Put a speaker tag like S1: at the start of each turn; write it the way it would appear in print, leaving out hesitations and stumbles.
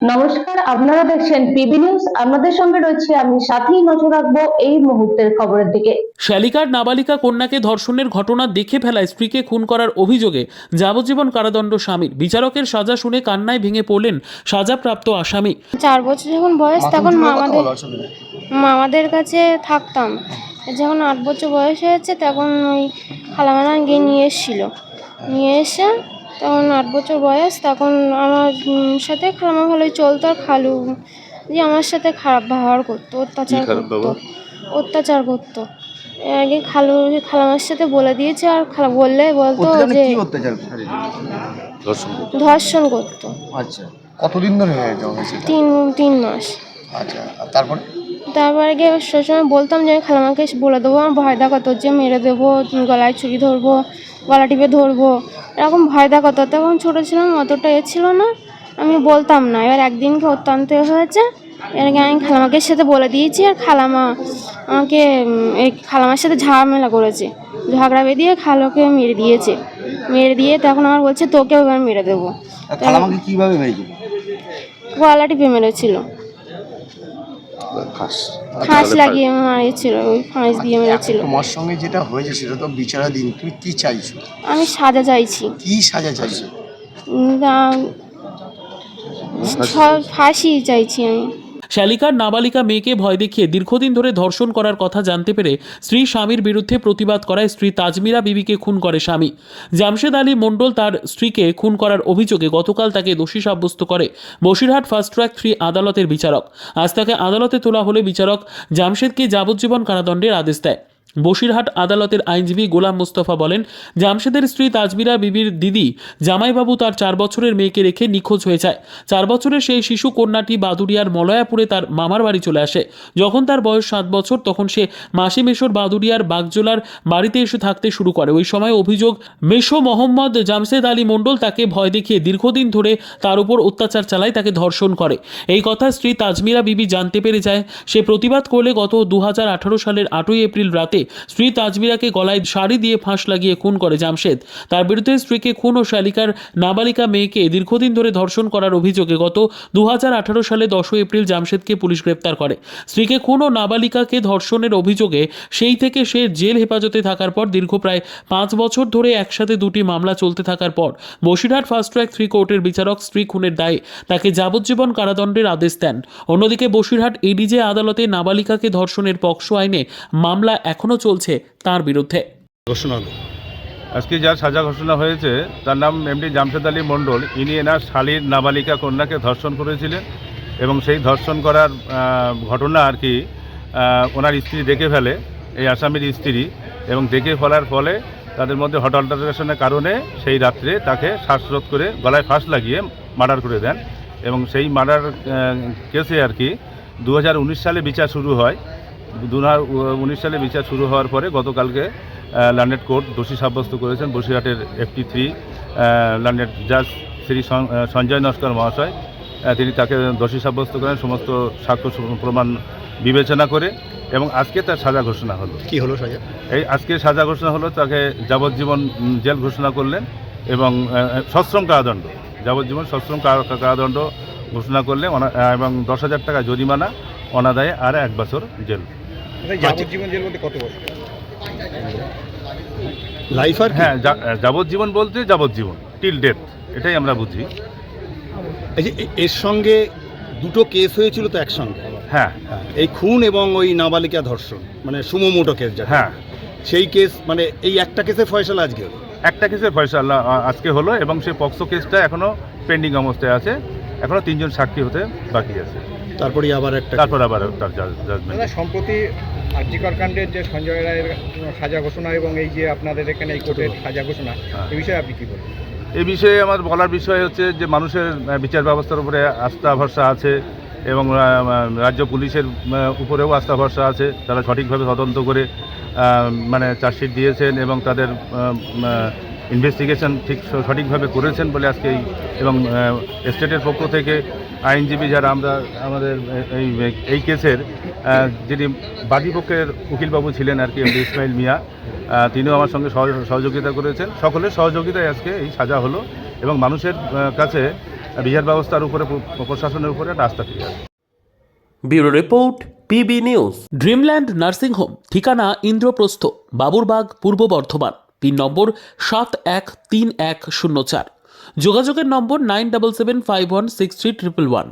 S1: নমস্কার, আপনারা দেখছেন পিবি নিউজ। আপনাদের সঙ্গে রয়েছে আমি, সাথেই নজর রাখবো এই মুহূর্তের খবরের দিকে।
S2: শ্যালিকার নাবালিকা কন্যাকে ধর্ষণের ঘটনা দেখে ফেলায় স্ত্রীকে খুন করার অভিযোগে যাবজ্জীবন কারাদণ্ড স্বামীর। বিচারকের সাজা শুনে কান্নায় ভেঙে পড়লেন সাজাপ্রাপ্ত আসামি।
S3: 4 বছর যখন বয়স তখন মামাদের কাছে থাকতাম। যখন 8 বছর বয়স হয়েছে তখন ওই খালামারা গিয়ে নিয়ে এসেছিল। নিয়ে এসে তখন 8 বছর বয়স, তখন আমার সাথে খালামা ভালোই চলতো। আর খালু যে আমার সাথে খারাপ ব্যবহার করতো, অত্যাচার করতো। এর আগে খালামার সাথে বলে দিয়েছে, আর বললে বলতো যে ধর্ষণ করতো।
S4: আচ্ছা, কতদিন ধরে হয়েছে?
S3: 3 মাস।
S4: আচ্ছা, আর তারপরে
S3: গিয়ে সবসময় বলতাম যে আমি খালামাকে বলে দেবো, আমার ভয় দেখাতো যে মেরে দেবো, গলায় ছুরি ধরবো, গলা টিপে ধরবো, এরকম ভয় দেখাতো। তখন ছোটো ছিলাম, অতটা ছিল না, আমি বলতাম না। এবার একদিনকে অত্যন্ত হয়েছে, এর আগে আমি খালামাকে সাথে বলে দিয়েছি। আর খালামা আমাকে এই খালামার সাথে ঝামেলা করেছে, ঝগড়া বেঁধিয়ে খালোকে মেরে দিয়ে তখন আমার বলছে তোকেও এবার মেরে দেবো।
S4: খালামাকে কিভাবে মেরেছিল?
S3: গলা টিপে মেরেছিল, ফাঁস লাগিয়ে মারিয়েছিল, ওই ফাঁস দিয়ে মেরেছিল।
S4: তোমার সঙ্গে যেটা হয়েছে সেটা তো বিচারাধীন, তুমি কি চাইছো?
S3: আমি সাজা চাইছি।
S4: কি সাজা চাইছো?
S3: ফাঁসি চাইছি আমি।
S2: শ্যালিকার নাবালিকা মেয়েকে ভয় দেখিয়ে দীর্ঘদিন ধরে ধর্ষণ করার কথা জানতে পেরে স্ত্রী স্বামীর বিরুদ্ধে প্রতিবাদ করায় স্ত্রী তাজমিরা বিবিকে খুন করে স্বামী। জামশেদ আলী মণ্ডল তার স্ত্রীকে খুন করার অভিযোগে গতকাল তাকে দোষী সাব্যস্ত করে বসিরহাট ফাস্ট ট্র্যাক 3 আদালতের বিচারক। আজ তাকে আদালতে তোলা হলে বিচারক জামশেদকে যাবজ্জীবন কারাদণ্ডের আদেশ দেয়। বসিরহাট আদালতের আইনজীবী গোলাম মুস্তফা বলেন, জামশেদের স্ত্রী তাজমিরা বিবির দিদি জামাইবাবু তার 4 বছরের মেয়েকে রেখে নিখোঁজ হয়ে যায়। 4 বছরের সেই শিশু কন্যাটি বাদুড়িয়ার মলয়াপুরে তার মামার বাড়ি চলে আসে। যখন তার বয়স 7 বছর তখন সে মাসি মেশোর বাদুড়িয়ার বাগজোলার বাড়িতে এসে থাকতে শুরু করে। ওই সময় অভিযোগ, মেশো মোহাম্মদ জামশেদ আলী মণ্ডল তাকে ভয় দেখিয়ে দীর্ঘদিন ধরে তার উপর অত্যাচার চালায়, তাকে ধর্ষণ করে। এই কথা স্ত্রী তাজমিরা বিবি জানতে পেরে যায়। সে প্রতিবাদ করলে গত 2018 সালের 8ই এপ্রিল রাতে স্ত্রী তাজমিরাকে গলায় শাড়ি দিয়ে ফাঁস লাগিয়ে খুন করে জামশেদ। তার বিরুদ্ধে স্ত্রীকে খুন ও শ্যালিকার নাবালিকা মেয়েকে দীর্ঘদিন ধরে ধর্ষণ করার অভিযোগে গত 2018 সালে 10 এপ্রিল জামশেদকে পুলিশ গ্রেপ্তার করে। স্ত্রীকে খুন ও নাবালিকাকে ধর্ষণের অভিযোগে সেই থেকে সে জেল হেফাজতে থাকার পর দীর্ঘ প্রায় 5 বছর ধরে একসাথে 2টি মামলা চলতে থাকার পর বসিরহাট ফাস্ট ট্র্যাক 3 কোর্টের বিচারক স্ত্রী খুনের দায়ে তাকে যাবজ্জীবন কারাদণ্ডের আদেশ দেন। অন্যদিকে বসিরহাট এডিজে আদালতে নাবালিকাকে ধর্ষণের পক্সো আইনে মামলা এখনও চলছে তার বিরুদ্ধে।
S5: আজকে যার সাজা ঘোষণা হয়েছে তার নাম এমডি জামশেদ আলী মণ্ডল। ইনি এনার শালীর নাবালিকা কন্যাকে ধর্ষণ করেছিলেন এবং সেই ধর্ষণ করার ঘটনা আর কি ওনার স্ত্রী দেখে ফেলে, এই আসামির স্ত্রী, এবং দেখে ফেলার ফলে তাদের মধ্যে হট অল্টারেশনের কারণে সেই রাত্রে তাকে শ্বাসরোধ করে গলায় ফাঁস লাগিয়ে মার্ডার করে দেন। এবং সেই মার্ডার কেসে আর কি 2019 সালে বিচার শুরু হয়। 2019 সালে বিচার শুরু হওয়ার পরে গতকালকে ল্যান্ডেড কোর্ট দোষী সাব্যস্ত করেছেন বসিরহাটের FT3 ল্যান্ডেড জাজ শ্রী সঞ্জয় নস্কর মহাশয়। তিনি তাকে দোষী সাব্যস্ত করেন সমস্ত সাক্ষ্য প্রমাণ বিবেচনা করে, এবং আজকে তার সাজা ঘোষণা হলো।
S4: কি হলো সাজা?
S5: এই আজকে সাজা ঘোষণা হলো, তাকে যাবজ্জীবন জেল ঘোষণা করলেন এবং সশ্রম কারাদণ্ড, যাবজ্জীবন সশ্রম কারাদণ্ড ঘোষণা করলে এবং 10,000 টাকা জরিমানা, অনাদায়ে আর 1 বছর জেল।
S4: যাবজ্জীবন জেল বলতে কত বছর? লাইফ? আর
S5: হ্যাঁ, যাবজ্জীবন বলতে যাবজ্জীবন, টিল ডেথ, এটাই আমরা বুঝি।
S6: এর সঙ্গে দুটো কেস হয়েছিল তো একসঙ্গে?
S5: হ্যাঁ,
S6: এই খুন এবং ওই নাবালিকা ধর্ষণ, মানে সুমোমোটো কেস যেটা।
S5: হ্যাঁ,
S6: সেই কেস, মানে এই একটা কেসের ফয়সালা আজকে হলো?
S5: একটা কেসের ফয়সালা আজকে হলো, এবং সেই পক্সো কেসটা এখনও পেন্ডিং অবস্থায় আছে, এখনও 3 জন সাক্ষী হতে বাকি আছে।
S6: তারপরে আবার
S5: তার জাজমেন্ট।
S7: সম্প্রতি আরজিকর কাণ্ডের যে সঞ্জয় রায়ের সাজা ঘোষণা এবং এই যে আপনাদের এখানে এই কোর্টের সাজা ঘোষণা, এই বিষয়ে আপনি কী বলবেন?
S5: এই বিষয়ে আমার বলার বিষয় হচ্ছে যে মানুষের বিচার ব্যবস্থার উপরে আস্থা ভরসা আছে, এবং রাজ্য পুলিশের উপরেও আস্থা ভরসা আছে। তারা সঠিকভাবে তদন্ত করে মানে চার্জশিট দিয়েছেন এবং তাদের ইনভেস্টিগেশন সঠিকভাবে করেছেন বলে আজকে এবং স্টেটের পক্ষ থেকে আইনজীবী যারা আমরা আমাদের এই কেসের যিনি বাদীপক্ষের উকিলবাবু ছিলেন আর কি, এমডি ইসমাইল মিয়া, তিনিও আমার সঙ্গে সহযোগিতা করেছেন। সকলের সহযোগিতায় আজকে এই সাজা হলো এবং মানুষের কাছে বিচার ব্যবস্থার উপরে প্রশাসনের উপরে একটা আস্থা ফিরে আসে।
S8: Bureau report PB news.
S2: Dreamland nursing home, ঠিকানা ইন্দ্রপ্রস্থ, বাবুরবাগ, পূর্ব বর্ধমান। পিন নম্বর 713104। যোগাযোগের নম্বর 9775163111।